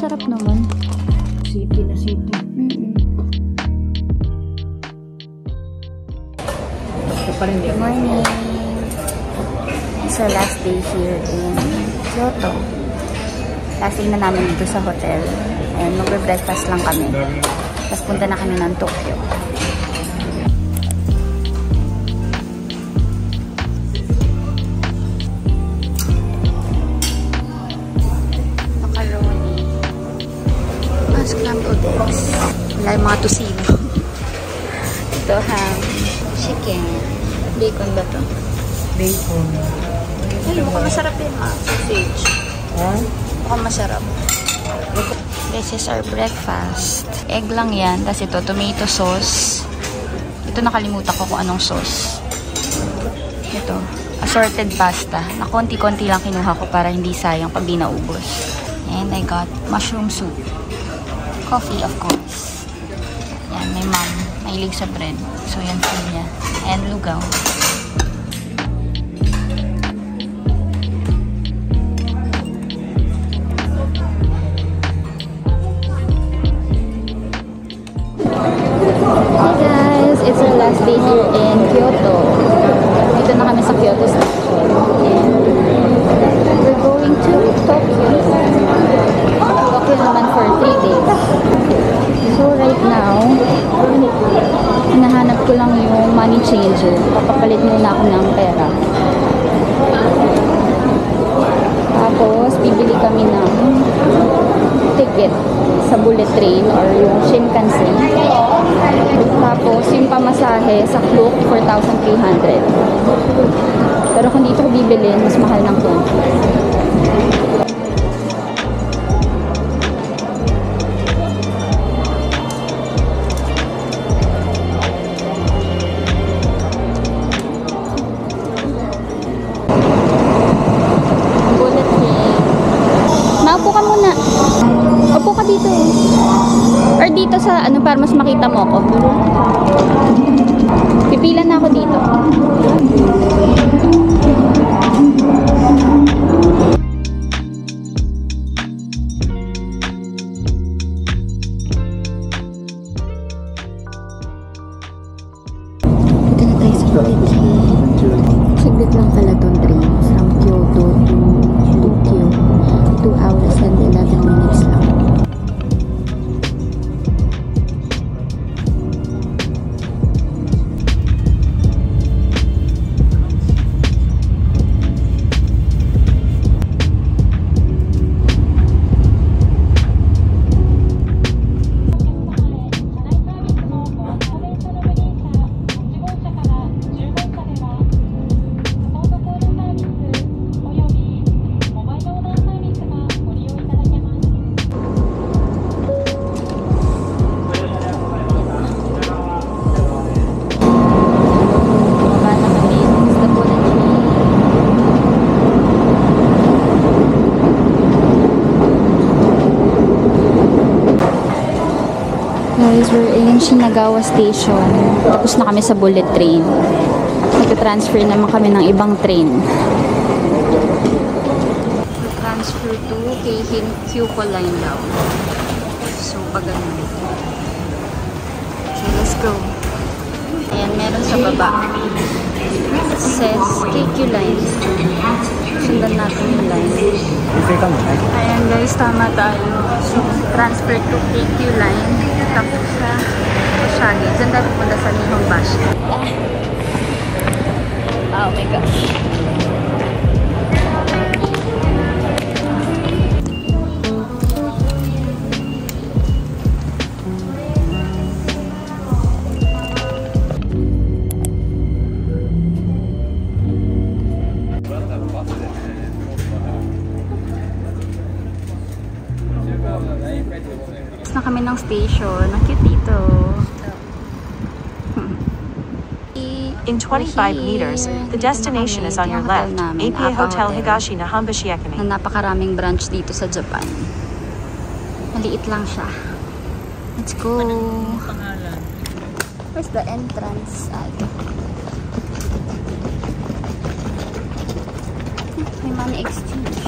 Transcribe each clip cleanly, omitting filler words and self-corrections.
sarap naman. City na city. Good morning. It's our last day here in Kyoto. Last day na namin dito sa hotel. And mag-breakfast lang kami. Tapos punta na kami ng Tokyo. Macaroni. Scrambled eggs. Wala yung mga tusino. Ito ham. Chicken. Bacon ba to? Bacon. Ay, mukhang masarap yun ha. Sausage. Huh? Mukhang masarap. This is our breakfast. Egg lang yan. Tapos ito, tomato sauce. Ito nakalimutan ko kung anong sauce. Ito, assorted pasta. Na konti-konti lang kinuha ko para hindi sayang pag di naubos. And I got mushroom soup. Coffee, of course. Yan, may mom. Mahilig sa bread. So, yan food niya. And lugaw. Hey guys! It's our last day here in Kyoto. Dito na kami sa Kyoto Station. And we're going to Tokyo. Tokyo naman for 3 days. So right now, hinahanap ko lang yung money changer. Papapalit muna ako ng pera. Tapos, bibili kami ng ticket sa bullet train or yung Shinkansen. Tapos, yung pamasahe sa Klook, 4,300. Pero kung dito ko bibilin, mas mahal ng konti. Maupo ka muna. Upo ka dito. Or dito sa ano para mas makita mo ako. Pipila na ako dito. Dito na tayo sa bullet train. Siglit lang pala tong train from Kyoto to Tokyo. 2 hours and 11 minutes lang. Guys, we're in Shinagawa Station. Tapos na kami sa bullet train. Nag-transfer naman kami ng ibang train. Transfer to Keihin Kyuko line daw. So, pag ano. Okay, let's go. Ayan, meron sa baba. It says KQ line. Sundan natin yung line. Ayan guys, tama tayo. So, transfer to KQ line. Tapos sa Shagi. Diyan tayo pupunta sa Nihonbashi. Oh my gosh. Na kami ng station. Ang cute dito. In 25 meters, the destination is on your left. APA Hotel Higashi Nahambashi Ekimi. Na napakaraming branch dito sa Japan. Maliit lang siya. Let's go. Where's the entrance? May money exchange.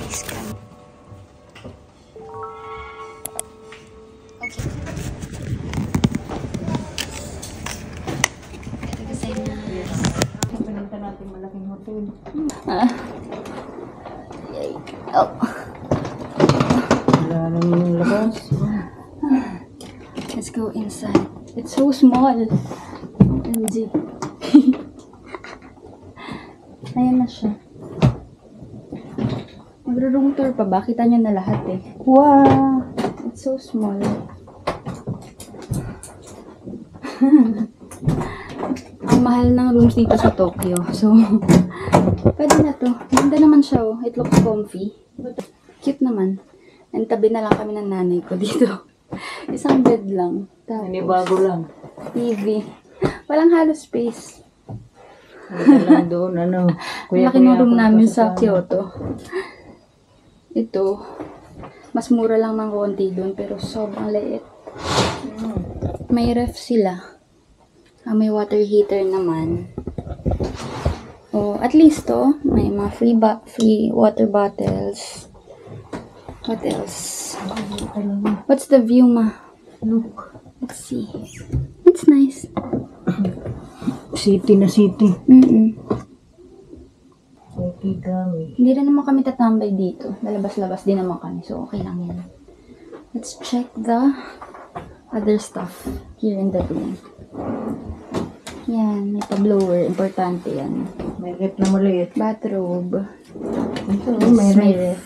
i-scan. Okay. Ito kasi na. Pinunta natin malaking hotel. Yay. Oh. Wala naman yung labas. Let's go inside. It's so small. OMG. Ayan na siya. Magro-room tour pa ba? Kita nyo na lahat eh. Wow! It's so small. Ang mahal ng rooms dito sa Tokyo. So, pwede na to. Ganda naman siya oh. It looks comfy. Cute naman. And tabi na lang kami ng nanay ko dito. Isang bed lang. Tapos, Bago lang. TV. Walang hollow space. Wala lang doon, ano. Laki ng room namin sa Kyoto. Ito, mas mura lang ng konti doon, pero sobrang liit. May ref sila. May water heater naman. Oh, at least to, may mga free water bottles. What else? What's the view, ma? Look. Let's see. It's nice. City na city. Okay kami. Hindi rin naman kami tatambay dito. Lalabas-labas din naman kami. So, okay lang yan. Let's check the other stuff here in the room. Yan. May pa-blower. Importante yan. May rep na maliit. Bathrobe. Ito, May may rep. ref.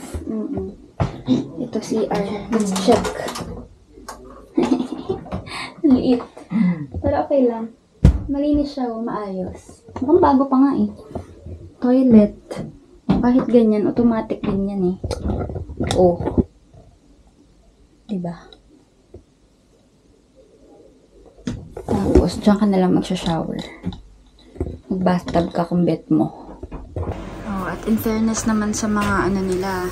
Ito CR. Let's check. Liit. Pero okay lang. Malinis siya o maayos. Mukhang bago pa nga eh. Toilet. Kahit ganyan, automatic din yan eh. Oh. Diba? Tapos, dyan ka nalang magsha-shower. Mag-bathtub ka kung bet mo. Oh, at in fairness naman sa mga ano nila,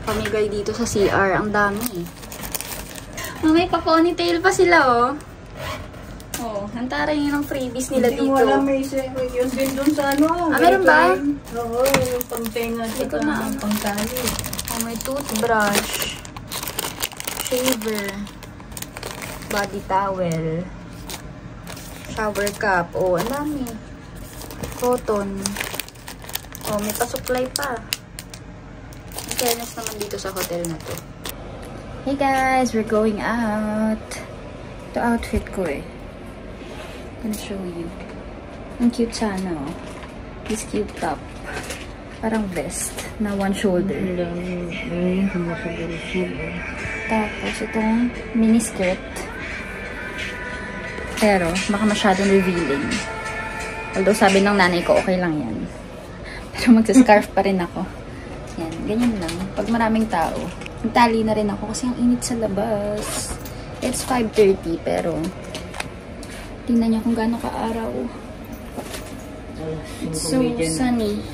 pamigay dito sa CR, ang dami. Oh, may pa-ponytail pa sila oh. Oh, hantaran yun ng freebies nila dito. Wala may yun din dun sa ano. Meron ba? Oo, yung pangtenga Hindi ko na. pangtali. Oh, may toothbrush, shaver, body towel, shower cap. Oh, ang dami. Cotton. Oh, may pa-supply pa. In fairness naman dito sa hotel na to. Hey guys, we're going out. Ito outfit ko eh. I'm gonna show you. Ang cute sana oh. This cute top. Parang vest na one shoulder. Tapos itong mini skirt. Pero baka masyadong revealing. Although sabi ng nanay ko okay lang yan. Pero magsascarf pa rin ako. Yan, ganyan lang. Pag maraming tao, nagtali na rin ako kasi ang init sa labas. It's 5:30 pero tingnan niyo kung gaano ka-araw. It's so sunny.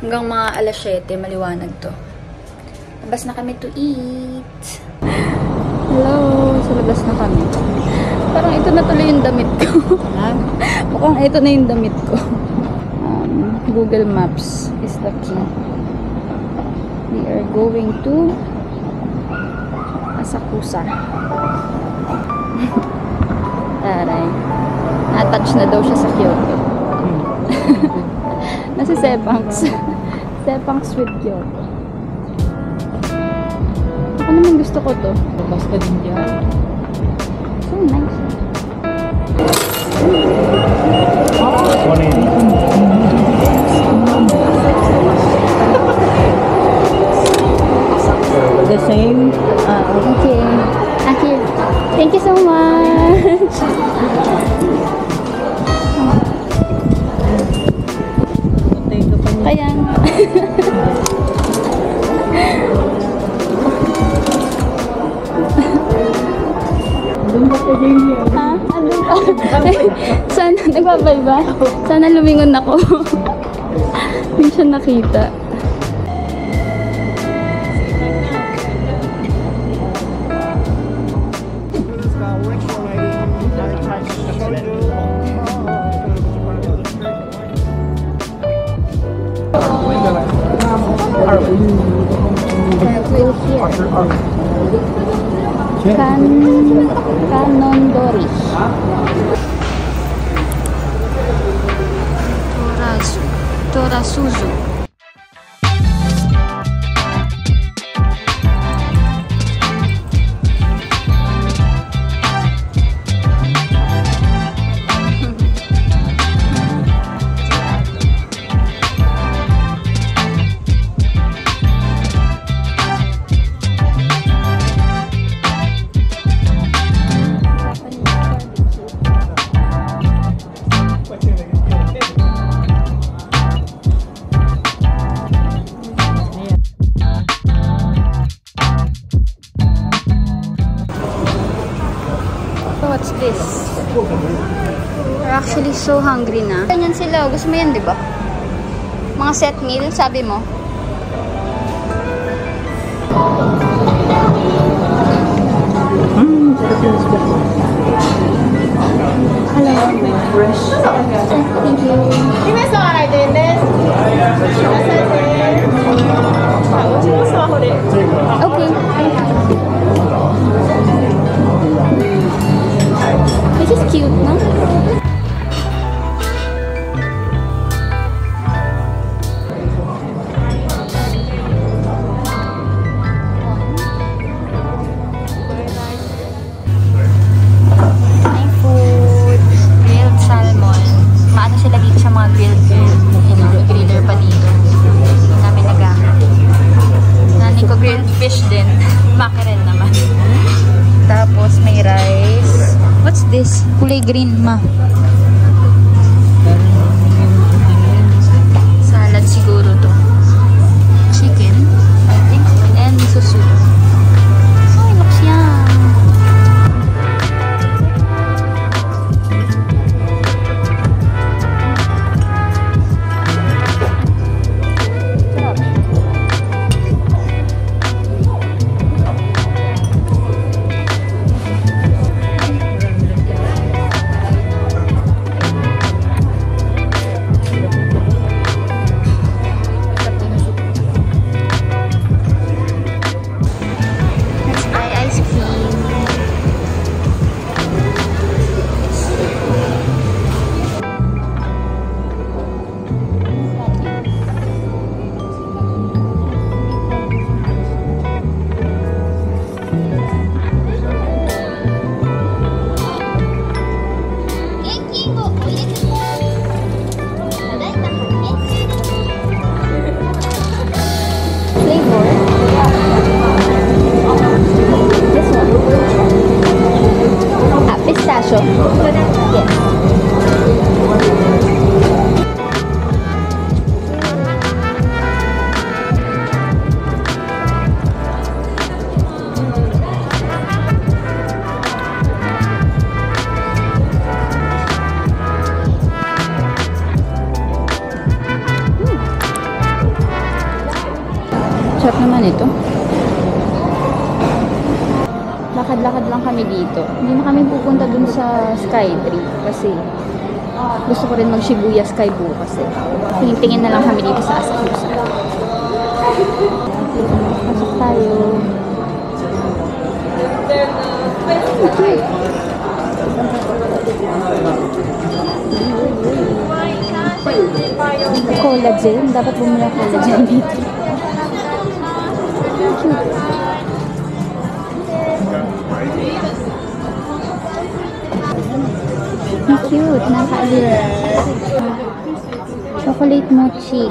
Hanggang mga alas 7, maliwanag to. Labas na kami to eat. Hello! So, labas na kami. Parang ito na tuloy yung damit ko. Mukhang ito na yung damit ko. Google Maps is the key. We are going to Asakusa. Taray. Na-touch na daw siya sa Kyoto. Nasa Sepangs. Sepangs with Kyoto. Ako naman gusto ko to. Labas ka din dyan. So nice. The same? Okay. Here. Thank you so much. Kaya nga. Ha? Andun pa. Sana, nagbabay ba? Sana lumingon ako. Hindi siya nakita. Canondori. Torasuzu. What's this? We're actually so hungry na. Ganyan sila. Gusto mo yan, di ba? Mga set meal, sabi mo? Hello. Fresh. Thank you. Okay. This is cute, no? May food, grilled salmon. Maano sila dito sa mga griller pa dito. Namin nagamit. Nani ko grilled fish din. Mackerel naman. Tapos may rice. What's this? Kulay green, ma. Salad siguro to. Chicken, I think. And miso soup. Oh, it looks yum. Pistachio. Yes. Sarap naman ito. Lakad-lakad lang kami dito. Hindi na kami pupunta dun sa Skytree kasi gusto ko rin mag-Shibuya Sky bukas eh. Tingin-tingin na lang kami dito sa Asakusa. Pasok tayo. Collagen. Dapat bumili ang collagen dito. Cute. Ang cute. Nakaalir. Chocolate mochi.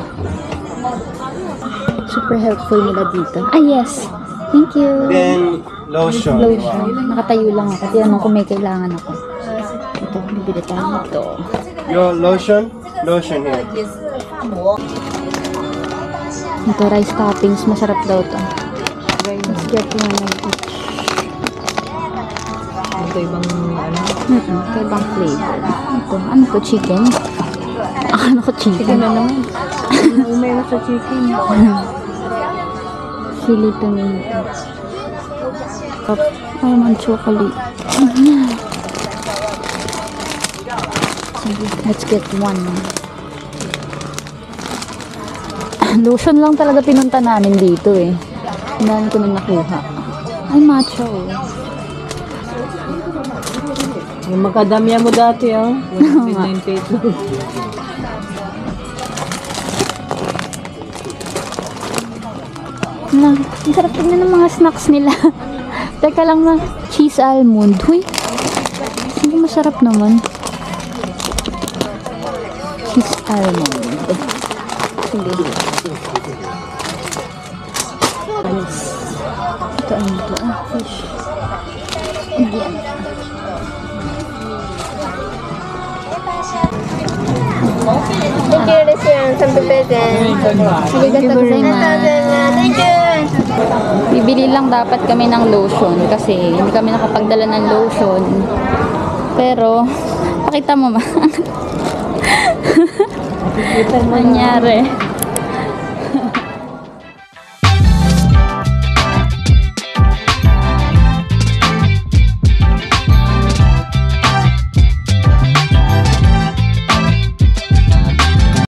Super helpful nila dito. Ah, yes. Thank you. Then, lotion. Lotion. Nakatayo lang ako. Tinanong kung may kailangan ako. Ito, bibili tayo nito. Your lotion? Lotion here. Ito, rice toppings. Masarap daw to. Let's get one of each. Ito ibang ano? Ito ibang flavor. Ito, ano to? Chicken? Ano ko chicken? Chicken na naman. Umero sa chicken. Chili tomato. Almond chocolate. Sige, let's get one. Lotion lang talaga pinunta namin dito eh. Hinahan ko na nakuha. Ay, matcha oh. Yung makadamya mo dati, oh. 1.9 pesos. Ang sarap tignan ng mga snacks nila. Teka lang na, cheese almond. Huy, hindi masarap naman. Cheese almond. Sige. Alis. Ito ano ito? Fish. Indian. Thank you, Resian. Sampai present. Arigatou gozaimasu. Thank you. Bibili lang dapat kami ng lotion kasi hindi kami nakapagdala ng lotion. Pero, pakita mo ma. Nangyari.